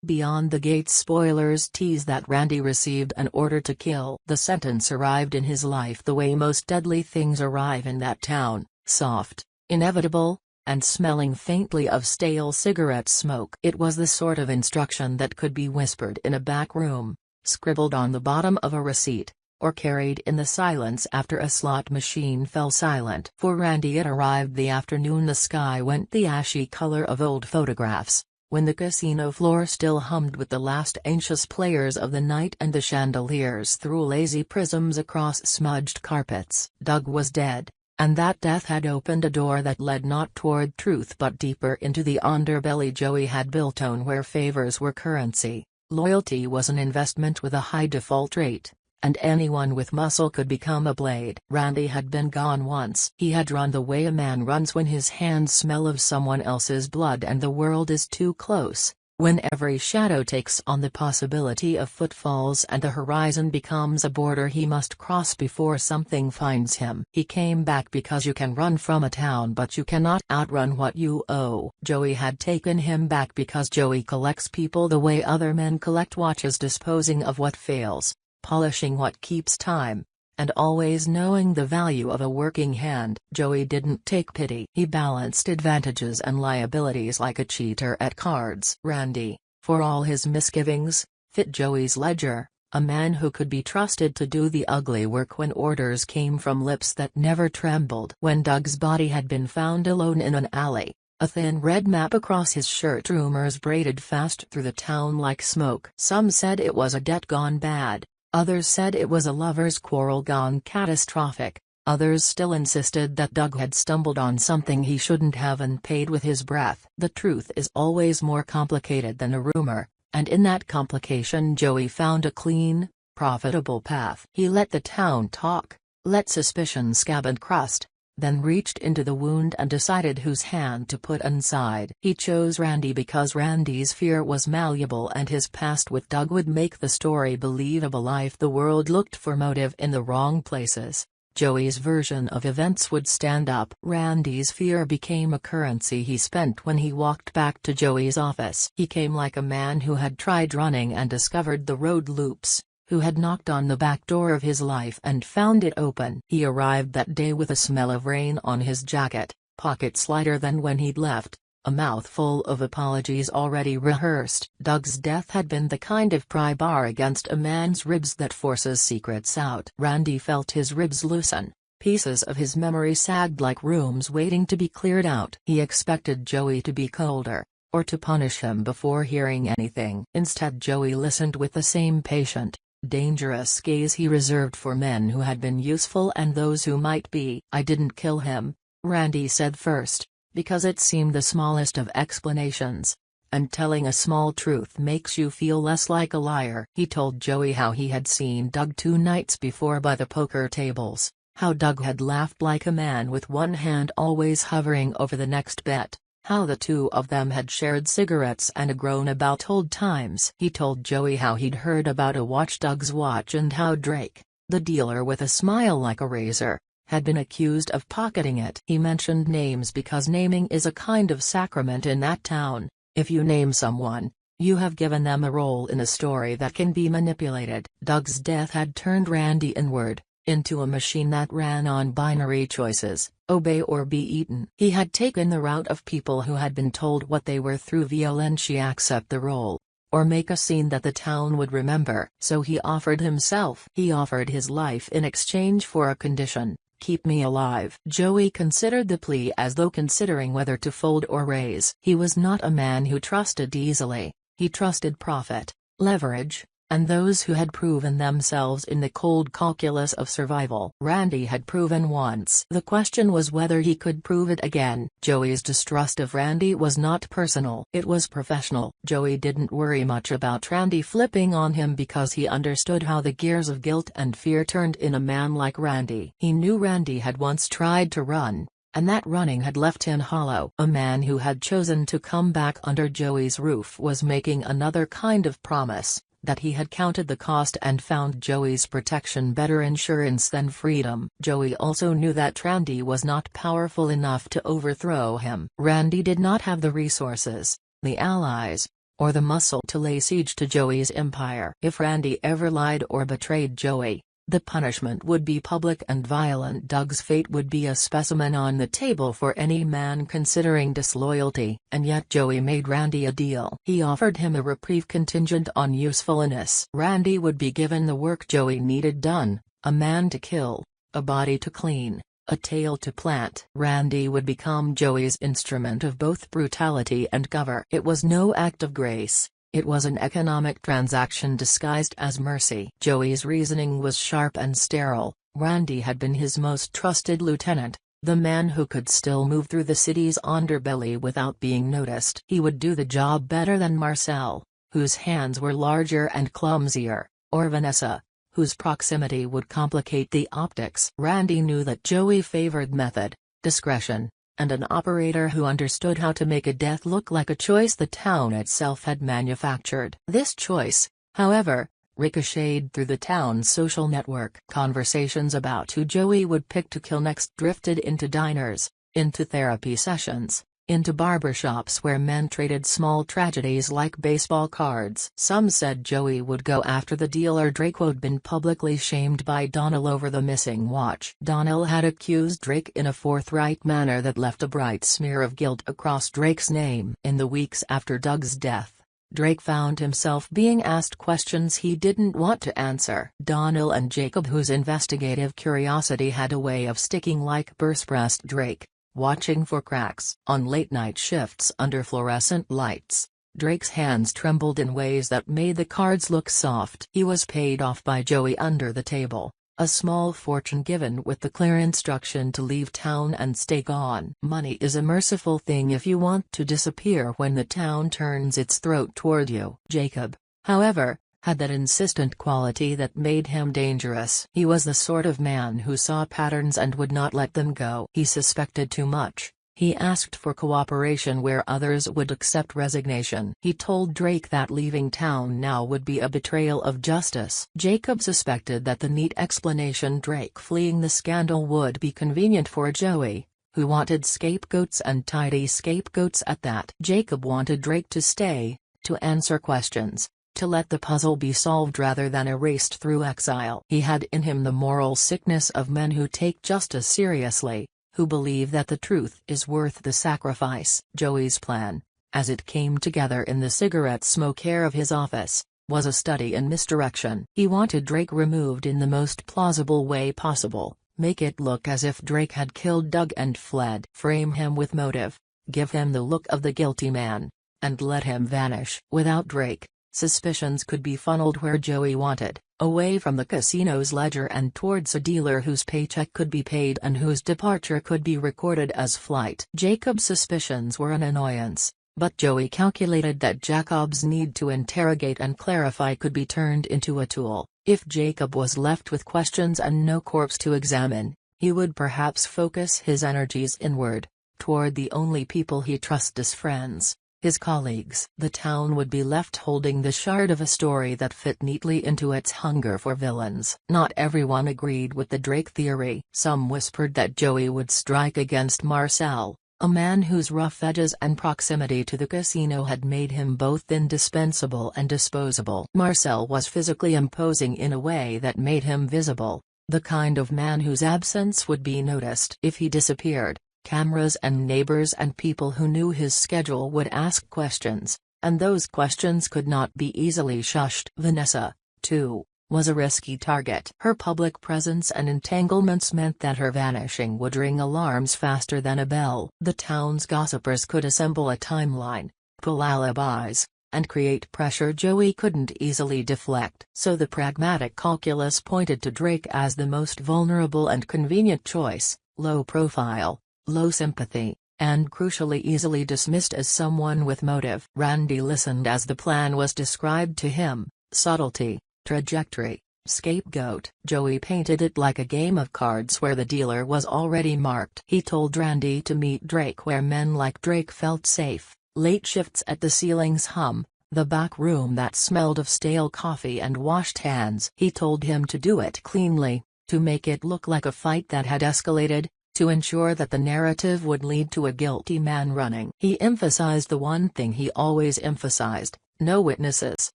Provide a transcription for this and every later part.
Beyond the gates, spoilers tease that Randy received an order to kill. The sentence arrived in his life the way most deadly things arrive in that town, soft, inevitable, and smelling faintly of stale cigarette smoke. It was the sort of instruction that could be whispered in a back room, scribbled on the bottom of a receipt, or carried in the silence after a slot machine fell silent. For Randy it arrived the afternoon the sky went the ashy color of old photographs, when the casino floor still hummed with the last anxious players of the night and the chandeliers threw lazy prisms across smudged carpets. Doug was dead, and that death had opened a door that led not toward truth but deeper into the underbelly Joey had built on, where favors were currency, loyalty was an investment with a high default rate, and anyone with muscle could become a blade. Randy had been gone once. He had run the way a man runs when his hands smell of someone else's blood and the world is too close, when every shadow takes on the possibility of footfalls and the horizon becomes a border he must cross before something finds him. He came back because you can run from a town but you cannot outrun what you owe. Joey had taken him back because Joey collects people the way other men collect watches, disposing of what fails, polishing what keeps time, and always knowing the value of a working hand. Joey didn't take pity. He balanced advantages and liabilities like a cheater at cards. Randy, for all his misgivings, fit Joey's ledger, a man who could be trusted to do the ugly work when orders came from lips that never trembled. When Doug's body had been found alone in an alley, a thin red map across his shirt, rumors braided fast through the town like smoke. Some said it was a debt gone bad. Others said it was a lover's quarrel gone catastrophic, others still insisted that Doug had stumbled on something he shouldn't have and paid with his breath. The truth is always more complicated than a rumor, and in that complication Joey found a clean, profitable path. He let the town talk, let suspicion scab and crust, then reached into the wound and decided whose hand to put inside. He chose Randy because Randy's fear was malleable and his past with Doug would make the story believable if the world looked for motive in the wrong places. Joey's version of events would stand up. Randy's fear became a currency he spent when he walked back to Joey's office. He came like a man who had tried running and discovered the road loops, who had knocked on the back door of his life and found it open. He arrived that day with a smell of rain on his jacket, pockets lighter than when he'd left, a mouthful of apologies already rehearsed. Doug's death had been the kind of pry bar against a man's ribs that forces secrets out. Randy felt his ribs loosen, pieces of his memory sagged like rooms waiting to be cleared out. He expected Joey to be colder, or to punish him before hearing anything. Instead, Joey listened with the same patient, dangerous gaze he reserved for men who had been useful and those who might be. "I didn't kill him," Randy said first, because it seemed the smallest of explanations, and telling a small truth makes you feel less like a liar. He told Joey how he had seen Doug 2 nights before by the poker tables, how Doug had laughed like a man with one hand always hovering over the next bet, how the two of them had shared cigarettes and grown about old times. He told Joey how he'd heard about a watch, Doug's watch, and how Drake, the dealer with a smile like a razor, had been accused of pocketing it. He mentioned names because naming is a kind of sacrament in that town. If you name someone, you have given them a role in a story that can be manipulated. Doug's death had turned Randy inward, into a machine that ran on binary choices, obey or be eaten. He had taken the route of people who had been told what they were through violentia: accept the role, or make a scene that the town would remember. So he offered himself. He offered his life in exchange for a condition: keep me alive. Joey considered the plea as though considering whether to fold or raise. He was not a man who trusted easily. He trusted profit, leverage, and those who had proven themselves in the cold calculus of survival. Randy had proven once. The question was whether he could prove it again. Joey's distrust of Randy was not personal. It was professional. Joey didn't worry much about Randy flipping on him because he understood how the gears of guilt and fear turned in a man like Randy. He knew Randy had once tried to run, and that running had left him hollow. A man who had chosen to come back under Joey's roof was making another kind of promise, that he had counted the cost and found Joey's protection better insurance than freedom. Joey also knew that Randy was not powerful enough to overthrow him. Randy did not have the resources, the allies, or the muscle to lay siege to Joey's empire. If Randy ever lied or betrayed Joey, the punishment would be public and violent. Doug's fate would be a specimen on the table for any man considering disloyalty. And yet Joey made Randy a deal. He offered him a reprieve contingent on usefulness. Randy would be given the work Joey needed done: a man to kill, a body to clean, a tail to plant. Randy would become Joey's instrument of both brutality and cover. It was no act of grace. It was an economic transaction disguised as mercy. Joey's reasoning was sharp and sterile. Randy had been his most trusted lieutenant, the man who could still move through the city's underbelly without being noticed. He would do the job better than Marcel, whose hands were larger and clumsier, or Vanessa, whose proximity would complicate the optics. Randy knew that Joey favored method, discretion, and an operator who understood how to make a death look like a choice the town itself had manufactured. This choice, however, ricocheted through the town's social network. Conversations about who Joey would pick to kill next drifted into diners, into therapy sessions, into barbershops where men traded small tragedies like baseball cards. Some said Joey would go after the dealer Drake, who'd been publicly shamed by Donnell over the missing watch. Donnell had accused Drake in a forthright manner that left a bright smear of guilt across Drake's name. In the weeks after Doug's death, Drake found himself being asked questions he didn't want to answer. Donnell and Jacob, whose investigative curiosity had a way of sticking like burrs, pressed Drake, watching for cracks. On late-night shifts under fluorescent lights, Drake's hands trembled in ways that made the cards look soft. He was paid off by Joey under the table, a small fortune given with the clear instruction to leave town and stay gone. Money is a merciful thing if you want to disappear when the town turns its throat toward you. Jacob, however, had that insistent quality that made him dangerous. He was the sort of man who saw patterns and would not let them go. He suspected too much. He asked for cooperation where others would accept resignation. He told Drake that leaving town now would be a betrayal of justice. Jacob suspected that the neat explanation Drake fleeing the scandal would be convenient for Joey, who wanted scapegoats and tidy scapegoats at that. Jacob wanted Drake to stay, to answer questions, to let the puzzle be solved rather than erased through exile. He had in him the moral sickness of men who take justice seriously, who believe that the truth is worth the sacrifice. Joey's plan, as it came together in the cigarette smoke air of his office, was a study in misdirection. He wanted Drake removed in the most plausible way possible, make it look as if Drake had killed Doug and fled. Frame him with motive, give him the look of the guilty man, and let him vanish. Without Drake, suspicions could be funneled where Joey wanted, away from the casino's ledger and towards a dealer whose paycheck could be paid and whose departure could be recorded as flight. Jacob's suspicions were an annoyance, but Joey calculated that Jacob's need to interrogate and clarify could be turned into a tool. If Jacob was left with questions and no corpse to examine, he would perhaps focus his energies inward, toward the only people he trusted as friends, his colleagues. The town would be left holding the shard of a story that fit neatly into its hunger for villains. Not everyone agreed with the Drake theory. Some whispered that Joey would strike against Marcel, a man whose rough edges and proximity to the casino had made him both indispensable and disposable. Marcel was physically imposing in a way that made him visible, the kind of man whose absence would be noticed. If he disappeared, cameras and neighbors and people who knew his schedule would ask questions, and those questions could not be easily shushed. Vanessa, too, was a risky target. Her public presence and entanglements meant that her vanishing would ring alarms faster than a bell. The town's gossipers could assemble a timeline, pull alibis, and create pressure Joey couldn't easily deflect. So the pragmatic calculus pointed to Drake as the most vulnerable and convenient choice, low profile, low sympathy, and crucially easily dismissed as someone with motive. Randy listened as the plan was described to him: subtlety, trajectory, scapegoat. Joey painted it like a game of cards where the dealer was already marked. He told Randy to meet Drake where men like Drake felt safe: late shifts at the ceiling's hum, the back room that smelled of stale coffee and washed hands. He told him to do it cleanly, to make it look like a fight that had escalated, to ensure that the narrative would lead to a guilty man running. He emphasized the one thing he always emphasized: No witnesses,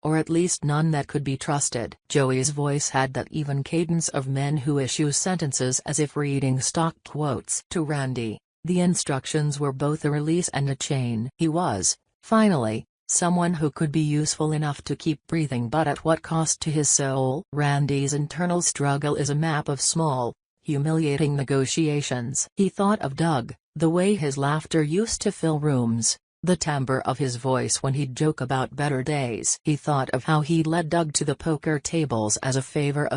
or at least none that could be trusted. Joey's voice had that even cadence of men who issue sentences as if reading stock quotes. To Randy, the instructions were both a release and a chain. He was, finally, someone who could be useful enough to keep breathing, but at what cost to his soul? Randy's internal struggle is a map of small, humiliating negotiations. He thought of Doug, the way his laughter used to fill rooms, the timbre of his voice when he'd joke about better days. He thought of how he'd led Doug to the poker tables as a favor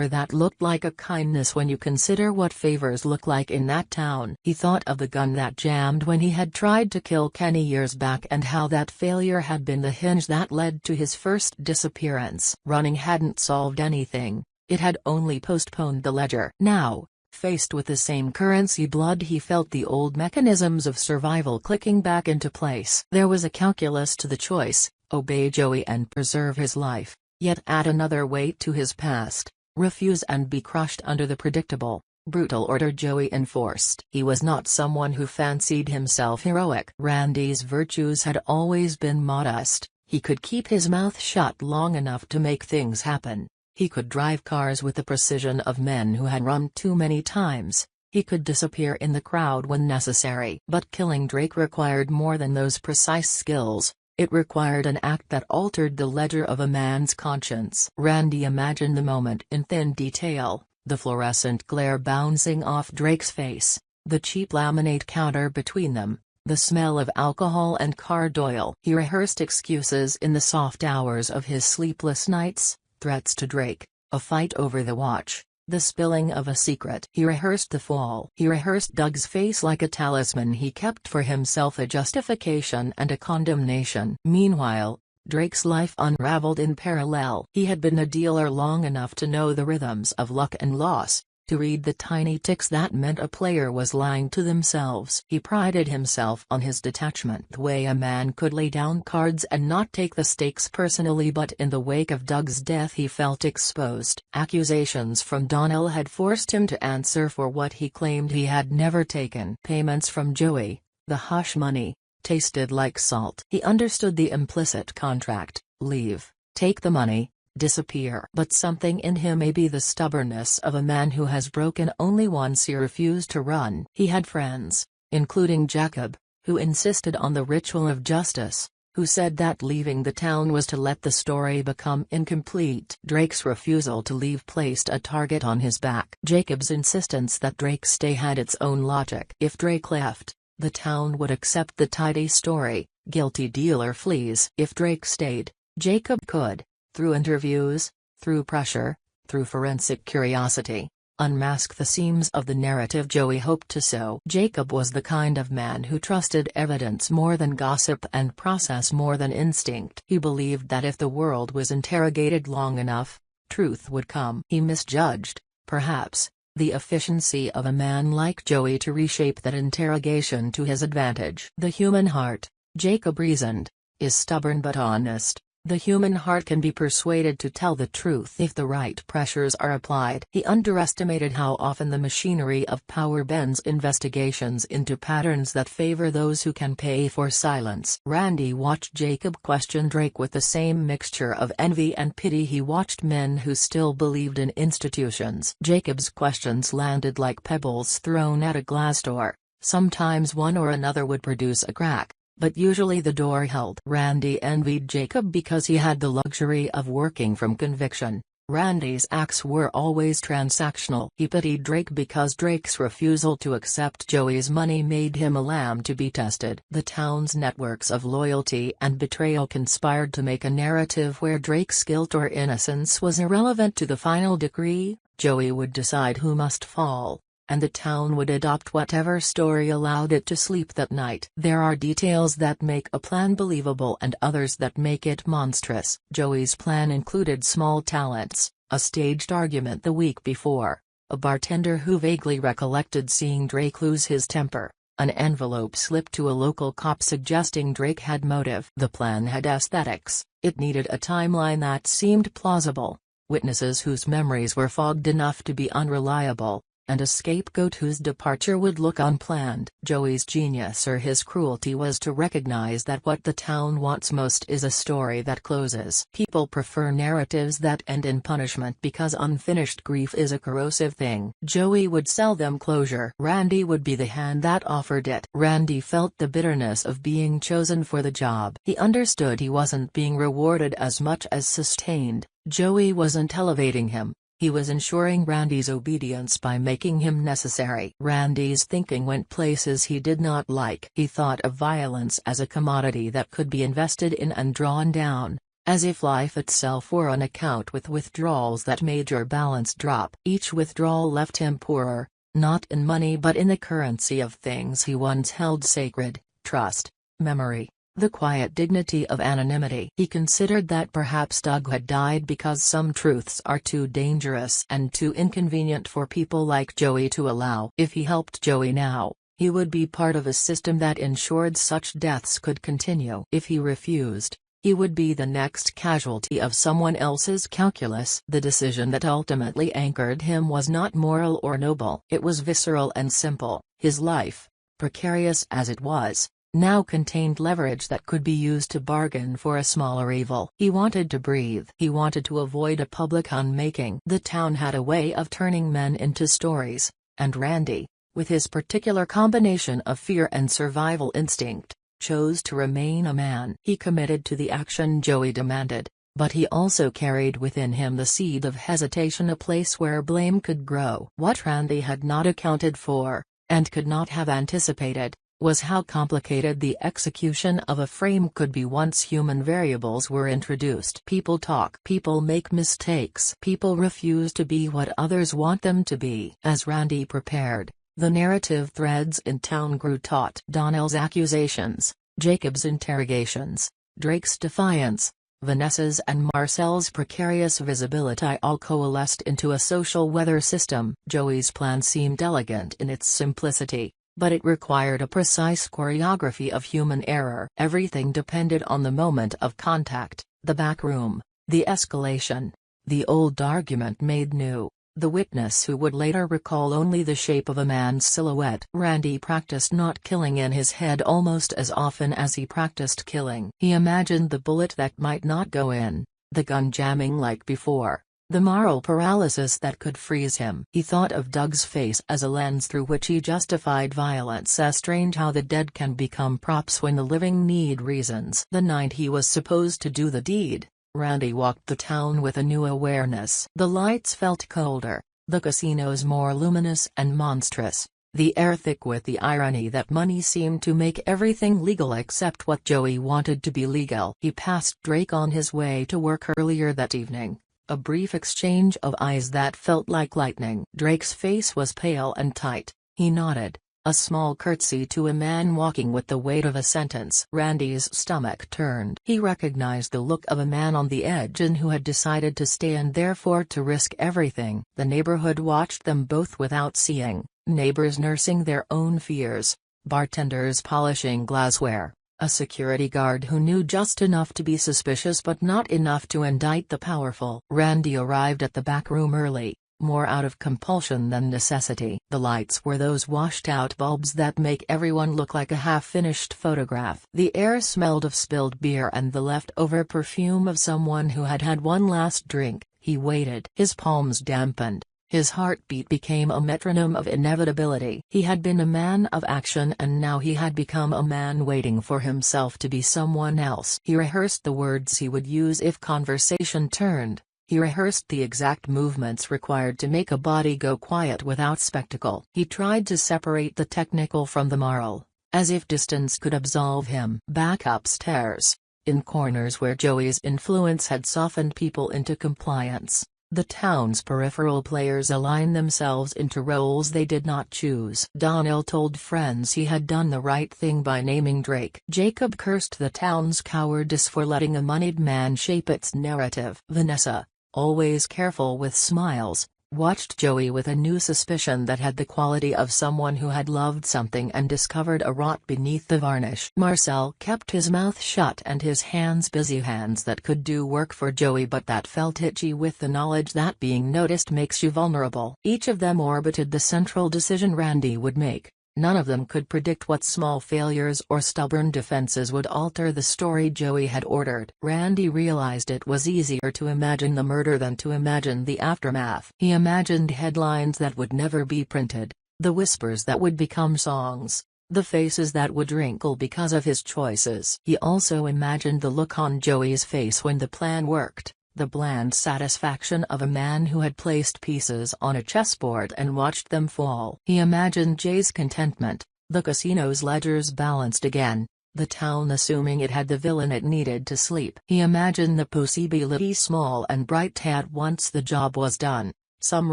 that looked like a kindness when you consider what favors look like in that town. He thought of the gun that jammed when he had tried to kill Kenny years back and how that failure had been the hinge that led to his first disappearance. Running hadn't solved anything, it had only postponed the ledger. Now, faced with the same currency blood, he felt the old mechanisms of survival clicking back into place. There was a calculus to the choice: obey Joey and preserve his life, yet add another weight to his past, refuse and be crushed under the predictable, brutal order Joey enforced. He was not someone who fancied himself heroic. Randy's virtues had always been modest. He could keep his mouth shut long enough to make things happen. He could drive cars with the precision of men who had run too many times. He could disappear in the crowd when necessary. But killing Drake required more than those precise skills. It required an act that altered the ledger of a man's conscience. Randy imagined the moment in thin detail: the fluorescent glare bouncing off Drake's face, the cheap laminate counter between them, the smell of alcohol and card oil. He rehearsed excuses in the soft hours of his sleepless nights. Threats to Drake, a fight over the watch, the spilling of a secret. He rehearsed the fall. He rehearsed Doug's face like a talisman he kept for himself, a justification and a condemnation. Meanwhile, Drake's life unraveled in parallel. He had been a dealer long enough to know the rhythms of luck and loss, to read the tiny ticks that meant a player was lying to themselves. He prided himself on his detachment, the way a man could lay down cards and not take the stakes personally. But in the wake of Doug's death he felt exposed. Accusations from Donnell had forced him to answer for what he claimed he had never taken. Payments from Joey, the hush money, tasted like salt. He understood the implicit contract: leave, take the money, disappear. But something in him, maybe the stubbornness of a man who has broken only once, he refused to run. He had friends, including Jacob, who insisted on the ritual of justice, who said that leaving the town was to let the story become incomplete. Drake's refusal to leave placed a target on his back. Jacob's insistence that Drake stay had its own logic. If Drake left, the town would accept the tidy story: guilty dealer flees. If Drake stayed, Jacob could, through interviews, through pressure, through forensic curiosity, unmask the seams of the narrative Joey hoped to sow. Jacob was the kind of man who trusted evidence more than gossip and process more than instinct. He believed that if the world was interrogated long enough, truth would come. He misjudged, perhaps, the efficiency of a man like Joey to reshape that interrogation to his advantage. The human heart, Jacob reasoned, is stubborn but honest. The human heart can be persuaded to tell the truth if the right pressures are applied. He underestimated how often the machinery of power bends investigations into patterns that favor those who can pay for silence. Randy watched Jacob question Drake with the same mixture of envy and pity he watched men who still believed in institutions. Jacob's questions landed like pebbles thrown at a glass door. Sometimes one or another would produce a crack, but usually the door held. Randy envied Jacob because he had the luxury of working from conviction. Randy's acts were always transactional. He pitied Drake because Drake's refusal to accept Joey's money made him a lamb to be tested. The town's networks of loyalty and betrayal conspired to make a narrative where Drake's guilt or innocence was irrelevant to the final decree. Joey would decide who must fall, and the town would adopt whatever story allowed it to sleep that night. There are details that make a plan believable and others that make it monstrous. Joey's plan included small talents, a staged argument the week before, a bartender who vaguely recollected seeing Drake lose his temper, an envelope slipped to a local cop suggesting Drake had motive. The plan had aesthetics. It needed a timeline that seemed plausible, witnesses whose memories were fogged enough to be unreliable, and a scapegoat whose departure would look unplanned. Joey's genius or his cruelty was to recognize that what the town wants most is a story that closes. People prefer narratives that end in punishment because unfinished grief is a corrosive thing. Joey would sell them closure. Randy would be the hand that offered it. Randy felt the bitterness of being chosen for the job. He understood he wasn't being rewarded as much as sustained. Joey wasn't elevating him. He was ensuring Randy's obedience by making him necessary. Randy's thinking went places he did not like. He thought of violence as a commodity that could be invested in and drawn down, as if life itself were an account with withdrawals that made your balance drop. Each withdrawal left him poorer, not in money but in the currency of things he once held sacred: trust, memory, the quiet dignity of anonymity. He considered that perhaps Doug had died because some truths are too dangerous and too inconvenient for people like Joey to allow. If he helped Joey now, he would be part of a system that ensured such deaths could continue. If he refused, he would be the next casualty of someone else's calculus. The decision that ultimately anchored him was not moral or noble. It was visceral and simple. His life, precarious as it was, now contained leverage that could be used to bargain for a smaller evil. He wanted to breathe. He wanted to avoid a public unmaking. The town had a way of turning men into stories, and Randy, with his particular combination of fear and survival instinct, chose to remain a man. He committed to the action Joey demanded, but he also carried within him the seed of hesitation, a place where blame could grow. What Randy had not accounted for, and could not have anticipated, was how complicated the execution of a frame could be once human variables were introduced. People talk. People make mistakes. People refuse to be what others want them to be. As Randy prepared, the narrative threads in town grew taut. Donnell's accusations, Jacob's interrogations, Drake's defiance, Vanessa's and Marcel's precarious visibility all coalesced into a social weather system. Joey's plan seemed elegant in its simplicity, but it required a precise choreography of human error. Everything depended on the moment of contact, the back room, the escalation, the old argument made new, the witness who would later recall only the shape of a man's silhouette. Randy practiced not killing in his head almost as often as he practiced killing. He imagined the bullet that might not go in, the gun jamming like before, the moral paralysis that could freeze him. He thought of Doug's face as a lens through which he justified violence. Strange how the dead can become props when the living need reasons. The night he was supposed to do the deed, Randy walked the town with a new awareness. The lights felt colder, the casinos more luminous and monstrous, the air thick with the irony that money seemed to make everything legal except what Joey wanted to be legal. He passed Drake on his way to work earlier that evening. A brief exchange of eyes that felt like lightning. Drake's face was pale and tight. He nodded, a small curtsy to a man walking with the weight of a sentence. Randy's stomach turned. He recognized the look of a man on the edge and who had decided to stay and therefore to risk everything. The neighborhood watched them both without seeing, neighbors nursing their own fears, bartenders polishing glassware, a security guard who knew just enough to be suspicious but not enough to indict the powerful. Randy arrived at the back room early, more out of compulsion than necessity. The lights were those washed-out bulbs that make everyone look like a half-finished photograph. The air smelled of spilled beer and the leftover perfume of someone who had had one last drink. He waited. His palms dampened. His heartbeat became a metronome of inevitability. He had been a man of action and now he had become a man waiting for himself to be someone else. He rehearsed the words he would use if conversation turned. He rehearsed the exact movements required to make a body go quiet without spectacle. He tried to separate the technical from the moral, as if distance could absolve him. Back upstairs, in corners where Joey's influence had softened people into compliance, the town's peripheral players aligned themselves into roles they did not choose. Donnell told friends he had done the right thing by naming Drake. Jacob cursed the town's cowardice for letting a moneyed man shape its narrative. Vanessa, always careful with smiles, watched Joey with a new suspicion that had the quality of someone who had loved something and discovered a rot beneath the varnish. Marcel kept his mouth shut and his hands busy, hands that could do work for Joey but that felt itchy with the knowledge that being noticed makes you vulnerable. Each of them orbited the central decision Randy would make. None of them could predict what small failures or stubborn defenses would alter the story Joey had ordered. Randy realized it was easier to imagine the murder than to imagine the aftermath. He imagined headlines that would never be printed, the whispers that would become songs, the faces that would wrinkle because of his choices. He also imagined the look on Joey's face when the plan worked. The bland satisfaction of a man who had placed pieces on a chessboard and watched them fall. He imagined Jay's contentment, the casino's ledgers balanced again, the town assuming it had the villain it needed to sleep. He imagined the possibility small and bright that once the job was done, some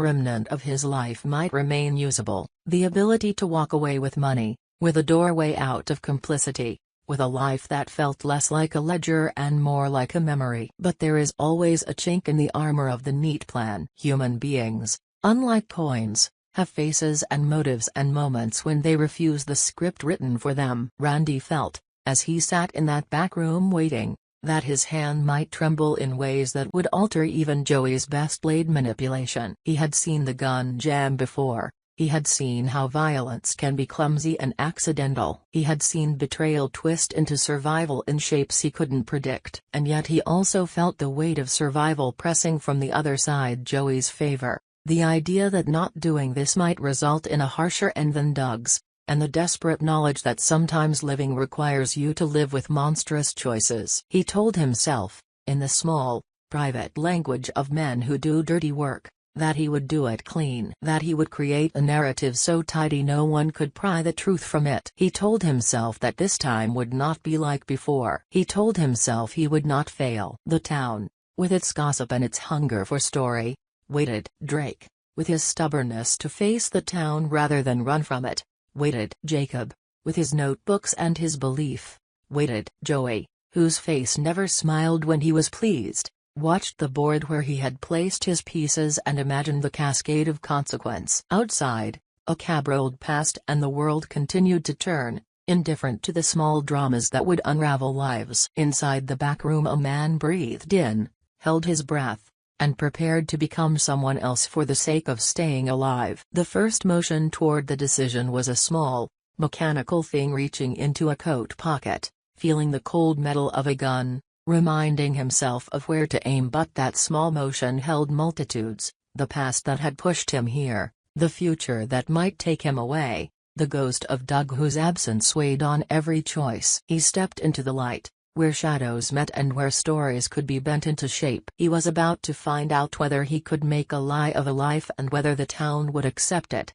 remnant of his life might remain usable, the ability to walk away with money, with a doorway out of complicity, with a life that felt less like a ledger and more like a memory. But there is always a chink in the armor of the neat plan. Human beings, unlike coins, have faces and motives and moments when they refuse the script written for them. Randy felt, as he sat in that back room waiting, that his hand might tremble in ways that would alter even Joey's best-laid manipulation. He had seen the gun jam before. He had seen how violence can be clumsy and accidental. He had seen betrayal twist into survival in shapes he couldn't predict. And yet he also felt the weight of survival pressing from the other side Joey's favor, the idea that not doing this might result in a harsher end than Doug's, and the desperate knowledge that sometimes living requires you to live with monstrous choices. He told himself, in the small, private language of men who do dirty work, that he would do it clean, that he would create a narrative so tidy no one could pry the truth from it. He told himself that this time would not be like before. He told himself he would not fail. The town, with its gossip and its hunger for story, waited. Drake, with his stubbornness to face the town rather than run from it, waited. Jacob, with his notebooks and his belief, waited. Joey, whose face never smiled when he was pleased, watched the board where he had placed his pieces and imagined the cascade of consequence. Outside, a cab rolled past and the world continued to turn, indifferent to the small dramas that would unravel lives. Inside the back room a man breathed in, held his breath, and prepared to become someone else for the sake of staying alive. The first motion toward the decision was a small, mechanical thing reaching into a coat pocket, feeling the cold metal of a gun, reminding himself of where to aim, but that small motion held multitudes, the past that had pushed him here, the future that might take him away, the ghost of Doug whose absence weighed on every choice. He stepped into the light, where shadows met and where stories could be bent into shape. He was about to find out whether he could make a lie of a life and whether the town would accept it.